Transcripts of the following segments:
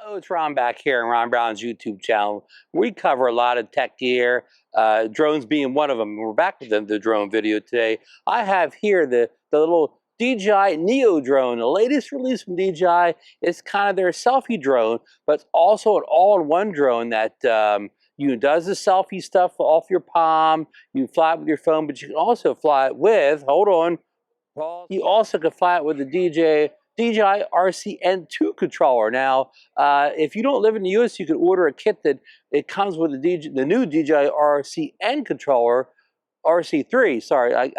Hello, it's Ron back here on Ron Brown's YouTube channel. We cover a lot of tech gear, drones being one of them. We're back with the drone video today. I have here the little DJI Neo drone, the latest release from DJI. It's kind of their selfie drone, but it's also an all-in-one drone that does the selfie stuff off your palm. You can fly it with your phone, but you can also fly it with, hold on, you also can fly it with the DJI RC-N2 controller. Now, if you don't live in the US, you can order a kit that it comes with the new DJI RC-N controller, RC3. Sorry,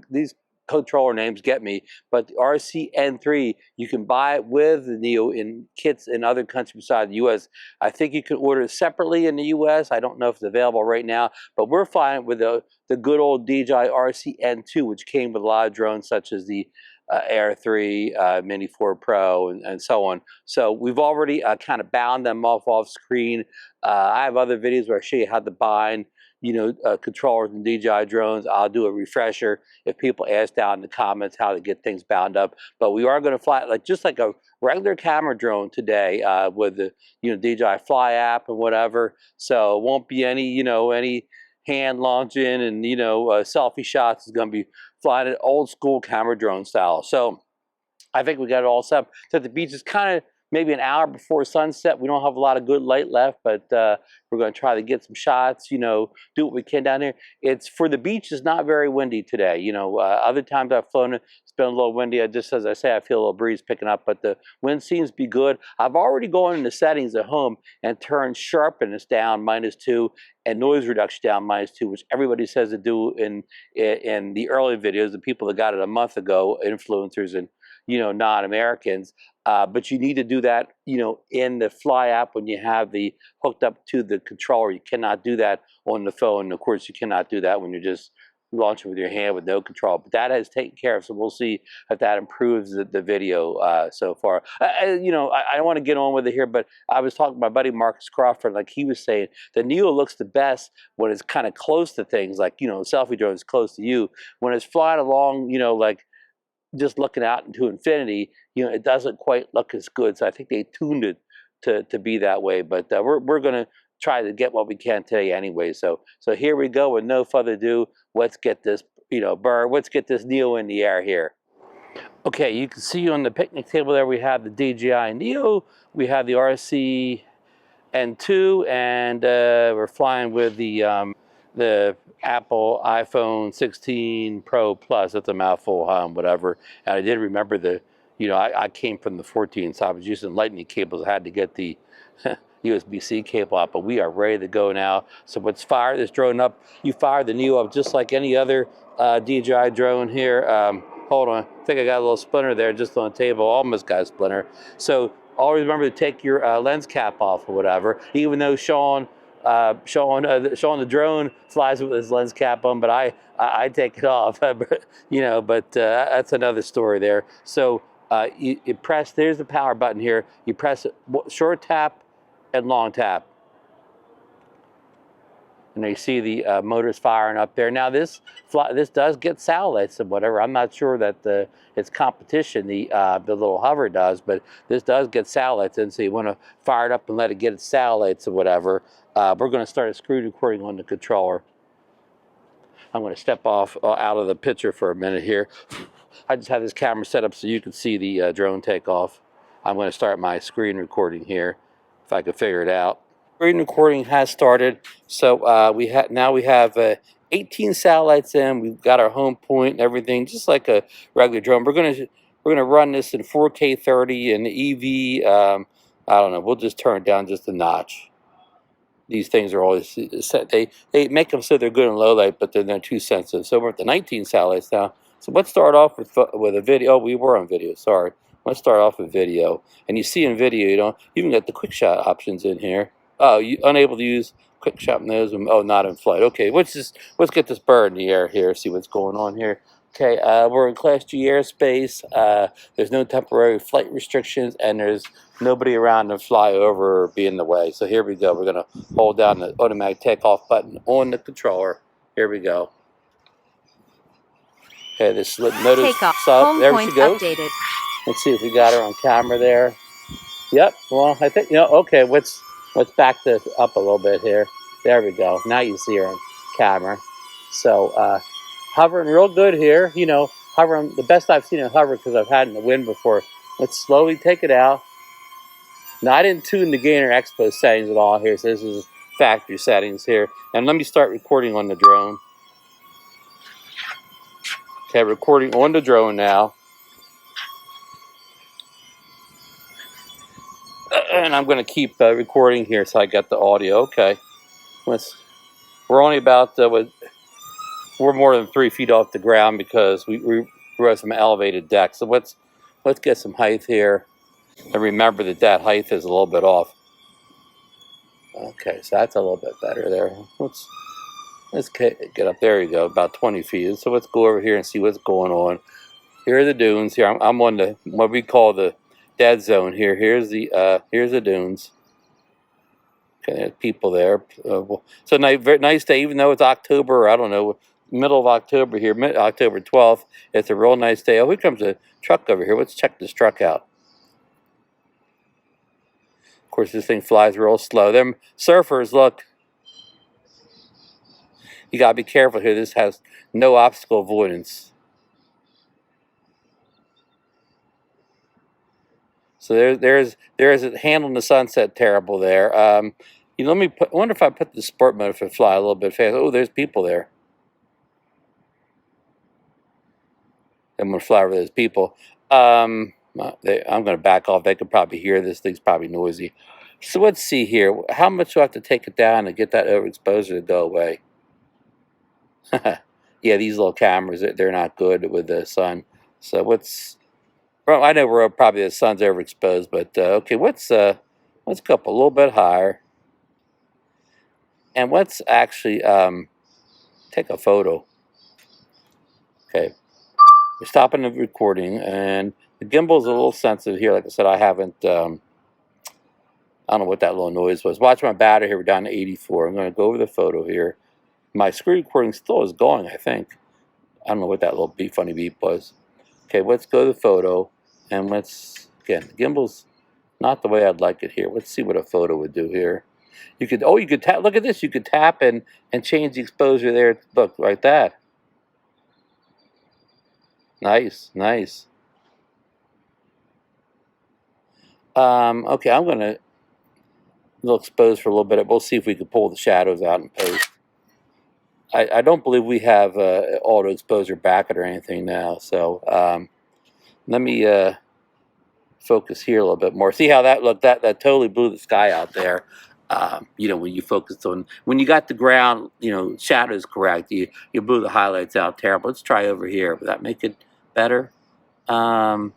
these controller names get me, but the RC-N3, you can buy it with the Neo in kits in other countries besides the US. I think you can order it separately in the US. I don't know if it's available right now, but we're flying with the good old DJI RC-N2, which came with a lot of drones such as the Air 3, Mini 4 Pro, and so on. So we've already kind of bound them off screen. I have other videos where I show you how to bind controllers and DJI drones. I'll do a refresher if people ask down in the comments how to get things bound up. But we are going to fly just like a regular camera drone today with the DJI Fly app and whatever. So it won't be any any hand launching and selfie shots. Is going to be flying it old school camera drone style. So I think we got it all set up. So the beach is kind of maybe an hour before sunset. We don't have a lot of good light left, but we're going to try to get some shots, do what we can down here. It's for the beach is not very windy today. Other times I've flown, it's been a little windy. Just as I say, I feel a little breeze picking up, but the wind seems to be good. I've already gone into settings at home and turned sharpness down -2 and noise reduction down -2, which everybody says to do in the early videos, the people that got it a month ago, influencers and non-Americans. But you need to do that, in the Fly app when you have the hooked up to the controller. You cannot do that on the phone. Of course, you cannot do that when you're just launching with your hand with no control. But that has taken care of, so we'll see if that improves the video so far. I don't want to get on with it here, but I was talking to my buddy Marcus Crawford, like he was saying, the Neo looks the best when it's kind of close to things, like, selfie drone is close to you. When it's flying along, like just looking out into infinity, it doesn't quite look as good. So I think they tuned it to be that way. But we're going to try to get what we can today anyway. So here we go. With no further ado, let's get this let's get this Neo in the air here. Okay, you can see on the picnic table there we have the DJI Neo, we have the RC-N2, and we're flying with the Apple iPhone 16 Pro Plus. That's a mouthful, whatever. And I did remember I came from the 14, so I was using lightning cables. I had to get the USB-C cable out, but we are ready to go now. So let's fire this drone up. You fire the Neo up just like any other DJI drone here. Hold on, I think I got a little splinter there just on the table. Almost got a splinter. So always remember to take your lens cap off or whatever, even though Sean the drone flies with his lens cap on, but I take it off. But that's another story there. So you press, there's the power button here. You press it, short tap and long tap. And you see the motors firing up there. Now this does get satellites and whatever. I'm not sure that its competition, the little hover does, but this does get satellites, and so you want to fire it up and let it get its satellites or whatever. We're going to start a screen recording on the controller. I'm going to step off out of the picture for a minute here. I just have this camera set up so you can see the drone take off. I'm going to start my screen recording here, if I can figure it out. Screen recording has started. So now we have 18 satellites in. We've got our home point and everything, just like a regular drone. We're gonna run this in 4K 30 and EV. I don't know. We'll just turn it down just a notch. These things are always set. They make them so they're good in low light, but then they're too sensitive. So we're at the 19 satellites now. So let's start off with a video. Oh, we were on video. Sorry. Let's start off with video. And you see in video, you even got the quick shot options in here. Oh, you unable to use quick shot nose. Oh, not in flight. Okay, let's get this bird in the air here. See what's going on here. Okay, we're in Class G airspace. There's no temporary flight restrictions, and there's nobody around to fly over or be in the way. So here we go. We're gonna hold down the automatic takeoff button on the controller. Here we go. Okay, this notice takeoff. Sub. Home There point she goes. Updated. Let's see if we got her on camera there. Yep. Well, I think okay. Let's back this up a little bit here. There we go. Now you see her on camera. So hovering real good here. Hovering the best I've seen it hover because I've had it in the wind before. Let's slowly take it out. Now I didn't tune the gain or expo settings at all here. So this is factory settings here. And let me start recording on the drone. Okay, recording on the drone now. And I'm going to keep recording here so I get the audio. Okay. We're only about, we're more than 3 feet off the ground because we're at some elevated deck. So let's get some height here. And remember that height is a little bit off. Okay, so that's a little bit better there. Let's get up. There you go, about 20 feet. So let's go over here and see what's going on. Here are the dunes. Here I'm on the what we call the dead zone here. Here's the dunes. Okay, there's people there. So very nice day, even though it's October. I don't know, middle of October here, October 12th. It's a real nice day. Oh, here comes a truck over here. Let's check this truck out. Of course, this thing flies real slow. Them surfers, look. You gotta be careful here. This has no obstacle avoidance. So there's a handling the sunset terrible there. Let me I wonder if I put the sport mode if it fly a little bit fast. Oh, there's people there. I'm gonna fly over those people. I'm gonna back off. They could probably hear this. Thing's probably noisy. So let's see here. How much do I have to take it down to get that overexposure to go away? Yeah, these little cameras, they're not good with the sun. So well, I know we're probably the sun's overexposed, but okay, let's go up a little bit higher. And let's actually take a photo. Okay, we're stopping the recording, and the gimbal's a little sensitive here. Like I said, I haven't, I don't know what that little noise was. Watch my battery here, we're down to 84. I'm going to go over the photo here. My screen recording still is going, I think. I don't know what that little funny beep was. Okay, let's go to the photo, and again, the gimbal's not the way I'd like it here. Let's see what a photo would do here. You could tap, look at this, you could tap and change the exposure there. Look, like that. Nice, nice. Okay, I'm going to expose for a little bit. We'll see if we can pull the shadows out in post. I don't believe we have auto exposure back or anything now. So let me focus here a little bit more. See how that looked? That totally blew the sky out there. When you focused on, when you got the ground, shadows correct, you blew the highlights out terrible. Let's try over here. Would that make it better? That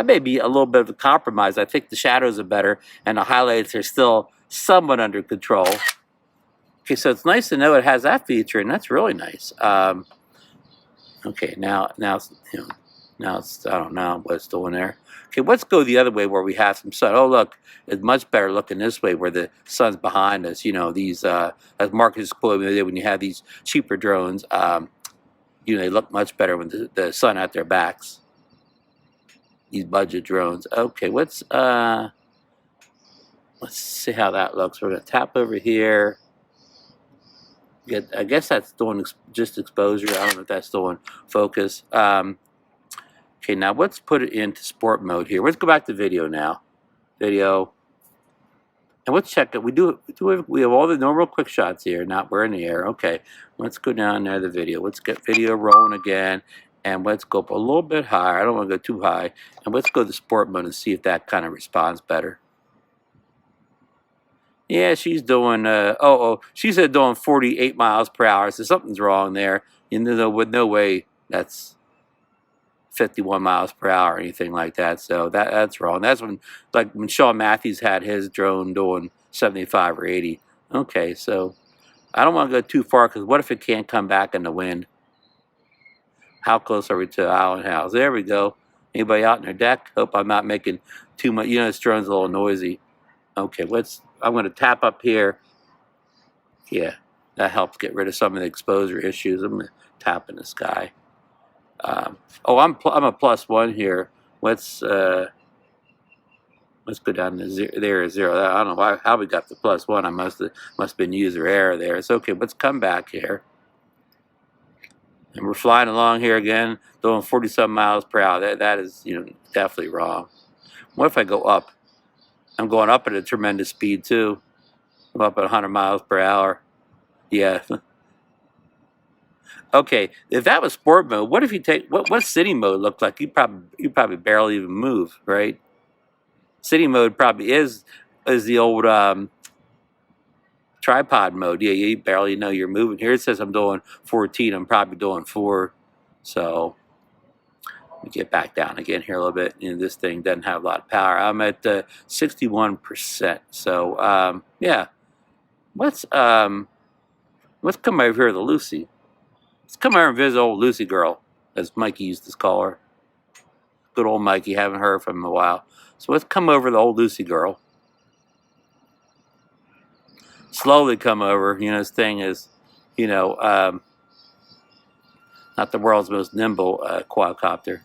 may be a little bit of a compromise. I think the shadows are better and the highlights are still somewhat under control. Okay, so it's nice to know it has that feature, and that's really nice. Okay, now it's, I don't know what it's doing there. Okay, let's go the other way where we have some sun. Oh, look, it's much better looking this way where the sun's behind us. These, as Marcus quoted me the other day, when you have these cheaper drones, they look much better when the sun at their backs. These budget drones. Okay, let's see how that looks. We're gonna tap over here. I guess that's doing just exposure. I don't know if that's doing focus. Okay, now let's put it into sport mode here. Let's go back to video now. Video. And let's check it. We have all the normal quick shots here. Not we're in the air. Okay, let's go down there to the video. Let's get video rolling again. And let's go up a little bit higher. I don't want to go too high. And let's go to sport mode and see if that kind of responds better. Yeah, she's doing, she said doing 48 miles per hour, so something's wrong there. With no way that's 51 miles per hour or anything like that, so that's wrong. That's when Sean Matthews had his drone doing 75 or 80. Okay, so I don't want to go too far, because what if it can't come back in the wind? How close are we to Island House? There we go. Anybody out in their deck? Hope I'm not making too much. This drone's a little noisy. Okay, I'm going to tap up here. Yeah, that helps get rid of some of the exposure issues. I'm going to tap in the sky. I'm a +1 here. Let's Let's go down to zero. There is 0. I don't know how we got the +1. I must have been user error there. It's okay. Let's come back here. And we're flying along here again, doing 40-some miles per hour. That is, you know, definitely wrong. What if I go up? I'm going up at a tremendous speed too. I'm up at 100 miles per hour. Yeah. Okay, if that was sport mode, what if you take what city mode looked like? You probably barely even move, right? City mode probably is the old tripod mode. Yeah, you barely know you're moving. Here it says I'm doing 14. I'm probably doing 4. So let me get back down again here a little bit. You know, this thing doesn't have a lot of power. I'm at 61%. So yeah, let's come over here to Lucy. Let's come over and visit old Lucy girl, as Mikey used to call her. Good old Mikey, haven't heard from him in a while. So let's come over to the old Lucy girl. Slowly come over. You know, this thing is, you know, not the world's most nimble quadcopter.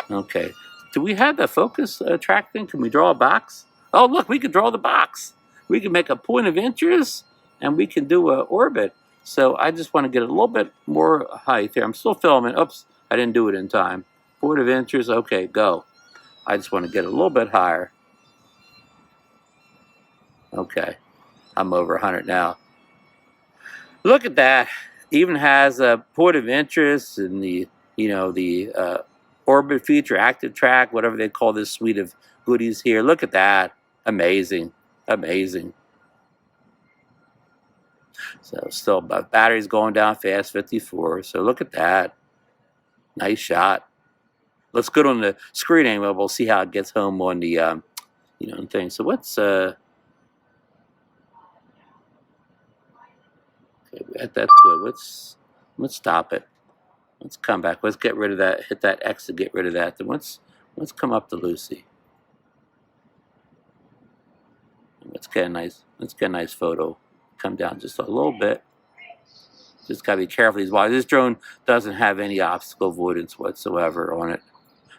Okay. Do we have the focus track thing? Can we draw a box? Oh, look, we can draw the box. We can make a point of interest, and we can do an orbit. So I just want to get a little bit more height here. I'm still filming. Oops, I didn't do it in time. Point of interest. Okay, go. I just want to get a little bit higher. Okay. I'm over 100 now. Look at that. Even has a point of interest and the, you know, the orbit feature, active track, whatever they call this suite of goodies here. Look at that. Amazing. Amazing. So still, but battery's going down fast, 54. So look at that. Nice shot. Let's go on the screen anyway. We'll see how it gets home on the, you know, thing. So what's okay, that's good. Let's stop it. Let's come back. Let's get rid of that. Hit that X to get rid of that. Then let's come up to Lucy. Let's get a nice photo. Come down just a little bit. Just gotta be careful these wires. This drone doesn't have any obstacle avoidance whatsoever on it.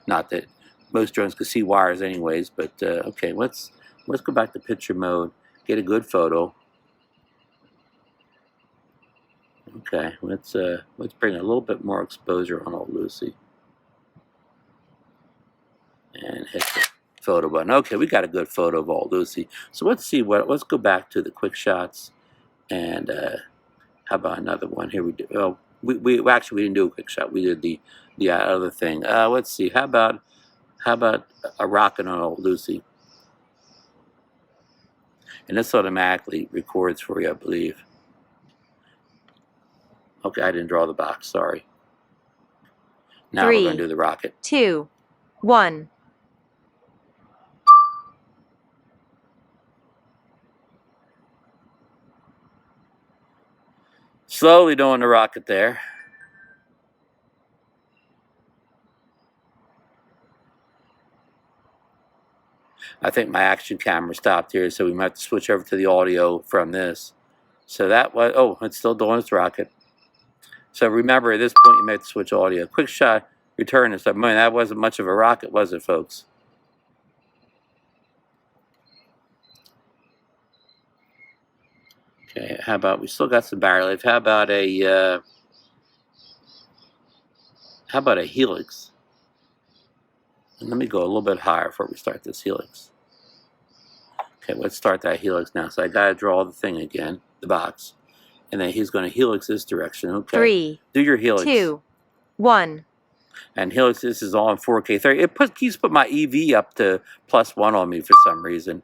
Not that most drones can see wires anyways, but okay, let's go back to picture mode. Get a good photo. Okay, let's bring a little bit more exposure on old Lucy. And hit the photo button. Okay, we got a good photo of old Lucy. So let's go back to the quick shots. And how about another one? Here we do. Oh, we actually didn't do a quick shot. We did the other thing. Let's see. How about a rocket on old Lucy? And this automatically records for you, I believe. Okay, I didn't draw the box. Sorry. Now 3, we're going to do the rocket. 2, 1. Slowly doing the rocket there. I think my action camera stopped here, so we might have to switch over to the audio from this. So that was, oh, it's still doing its rocket. So remember, at this point, you may have to switch audio. Quick shot, return and stuff. Man, that wasn't much of a rocket, was it, folks? Okay, how about, we still got some battery life. How about a helix? And let me go a little bit higher before we start this helix. Okay, let's start that helix now. So I gotta draw the thing again, the box. And then he's gonna helix this direction. Okay. 3, do your helix. 2, 1. And helix, this is all in 4K 30. It keeps put my EV up to +1 on me for some reason.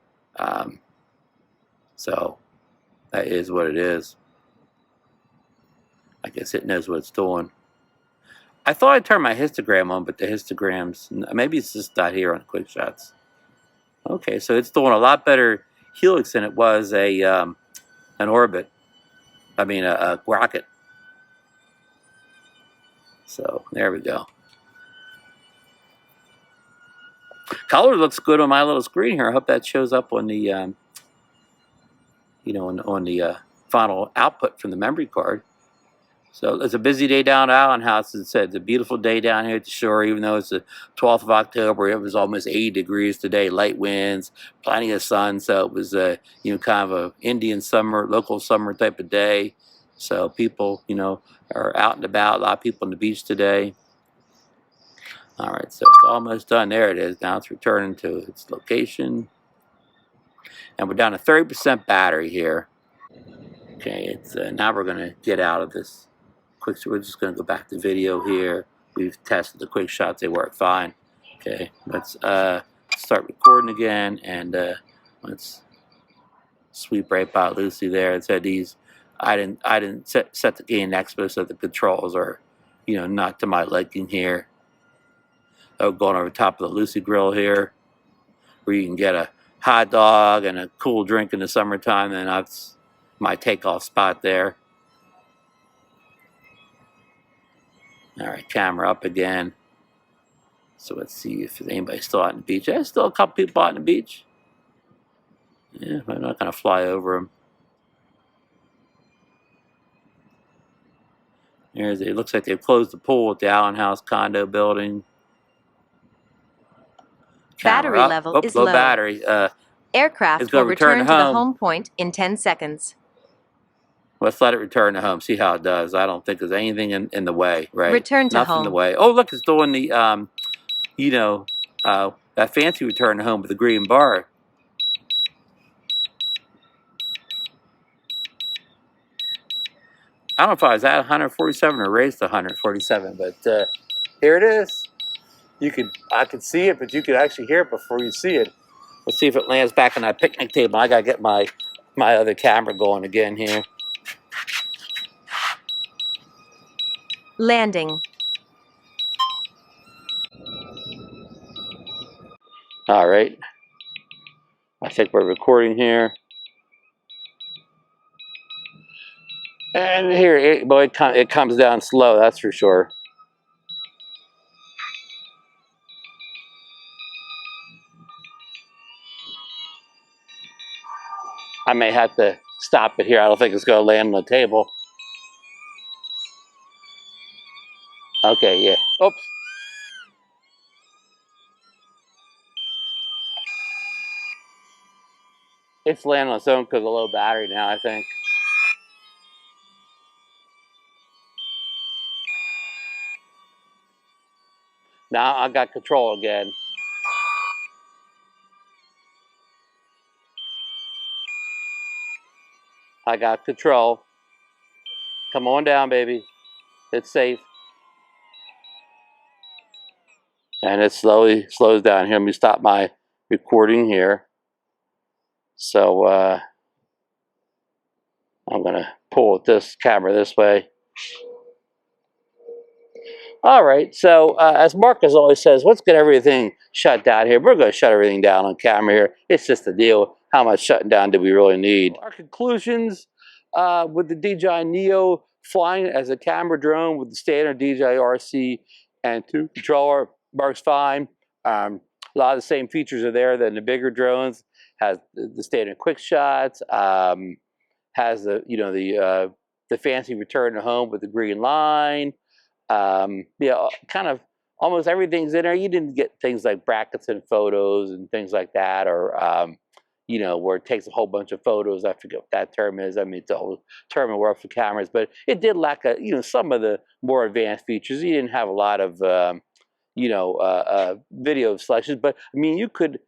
So that is what it is. I guess it knows what it's doing. I thought I turned my histogram on, but the histograms, maybe it's just not here on quick shots. Okay, so it's doing a lot better helix than it was an orbit. I mean, a rocket. So there we go. Color looks good on my little screen here. I hope that shows up on the, you know, on the final output from the memory card. So it's a busy day down at Island House. As I said, it's a beautiful day down here at the shore, even though it's the 12th of October. It was almost 80 degrees today, light winds, plenty of sun. So it was kind of a Indian summer, local summer type of day. So people, are out and about. A lot of people on the beach today. All right, so it's almost done. There it is. Now it's returning to its location. And we're down to 30% battery here. Okay, it's now we're gonna get out of this quick. So we're just gonna go back to video here. We've tested the quick shots; they work fine. Okay, let's start recording again, and let's sweep right by Lucy there. It said these. I didn't set the gain expo, so the controls are, not to my liking here. Oh, going over top of the Lucy grill here, where you can get a hot dog and a cool drink in the summertime, and that's my takeoff spot there. All right, camera up again. So let's see if anybody's still out on the beach. There's still a couple people out on the beach. Yeah, I'm not going to fly over them. It looks like they've closed the pool at the Allen House condo building. Battery level is low. Low Battery. Aircraft will return to the home point in 10 seconds. Let's let it return to home. See how it does. I don't think there's anything in the way, right? Return to Nothing home. in the way. Oh, look, it's doing the, that fancy return to home with the green bar. I don't know if I was at 147 or raised to 147, but here it is. I can see it, but you can actually hear it before you see it. Let's see if it lands back on that picnic table. I gotta get my other camera going again here. Landing. All right. I think we're recording here. And here, it comes down slow, that's for sure. I may have to stop it here. I don't think it's going to land on the table. Okay, yeah. Oops. It's landing on its own because of low battery now, I think. Now I got control again. I got control. Come on down, baby. It's safe. And it slowly slows down here. Let me stop my recording here. So I'm going to pull this camera this way. All right, so as Marcus always says, let's get everything shut down here. We're going to shut everything down on camera here. It's just a deal. How much shutting down do we really need? Our conclusions with the DJI Neo flying as a camera drone with the standard DJI RC-N2 controller works fine. A lot of the same features are there than the bigger drones. Has the standard quick shots. Has the fancy return to home with the green line. Kind of almost everything's in there. You didn't get things like brackets and photos and things like that, or where it takes a whole bunch of photos. I forget what that term is. I mean, it's a whole term of work for cameras, but it did lack some of the more advanced features. You didn't have a lot of video selections, but I mean, you could,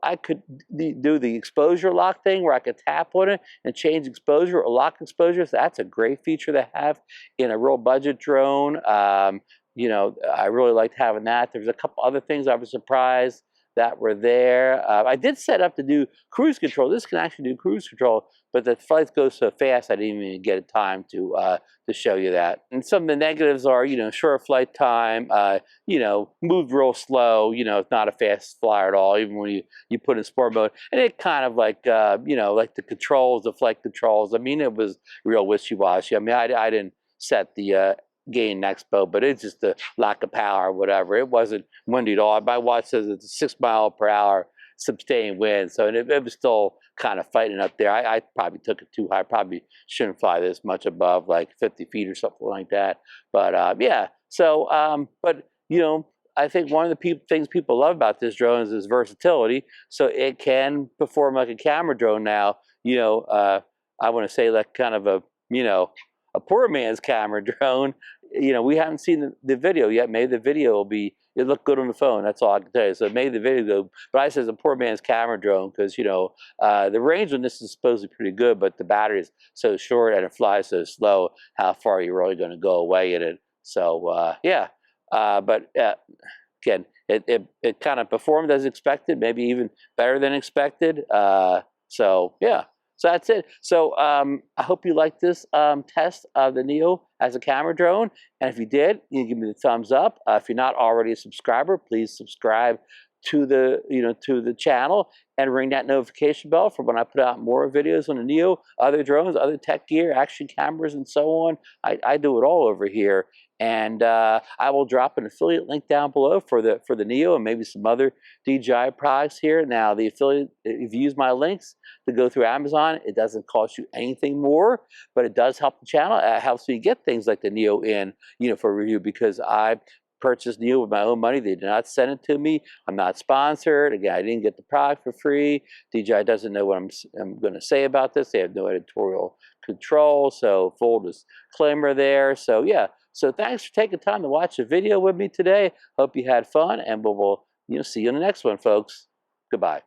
I could do the exposure lock thing where I could tap on it and change exposure or lock exposure. So that's a great feature to have in a real budget drone. I really liked having that. There's a couple other things I was surprised that were there. I did set up to do cruise control. This can actually do cruise control, but the flights go so fast I didn't even get time to show you that. And some of the negatives are, short flight time, moved real slow, it's not a fast flyer at all, even when you put in sport mode. And it kind of like, like the controls, the flight controls, I mean, it was real wishy-washy. I mean, I didn't set the gain expo, but it's just a lack of power or whatever. It wasn't windy at all. My watch says it's 6 miles per hour, sustained wind. So it was still kind of fighting up there. I probably took it too high. Probably shouldn't fly this much above like 50 feet or something like that. But yeah, so, but you know, I think one of the things people love about this drone is its versatility. So it can perform like a camera drone now. You know, I want to say like kind of a, you know, a poor man's camera drone. You know, we haven't seen the video yet. Maybe the video will be, it look good on the phone. That's all I can tell you. So maybe the video go, but I say it's a poor man's camera drone because, you know, the range on this is supposedly pretty good, but the battery is so short and it flies so slow. How far are you really going to go away in it? So yeah, but again, it kind of performed as expected, maybe even better than expected. So yeah. So that's it. So I hope you liked this test of the Neo as a camera drone. And if you did, you can give me the thumbs up. If you're not already a subscriber, please subscribe to the channel and ring that notification bell for when I put out more videos on the Neo, other drones, other tech gear, action cameras, and so on. I do it all over here. And I will drop an affiliate link down below for the Neo and maybe some other DJI products here. Now, the affiliate, if you use my links to go through Amazon, it doesn't cost you anything more, but it does help the channel. It helps me get things like the Neo in, you know, for review because I purchased Neo with my own money. They did not send it to me. I'm not sponsored. Again, I didn't get the product for free. DJI doesn't know what I'm going to say about this. They have no editorial control. So full disclaimer there. So yeah. So thanks for taking time to watch the video with me today. Hope you had fun, and we'll see you in the next one, folks. Goodbye.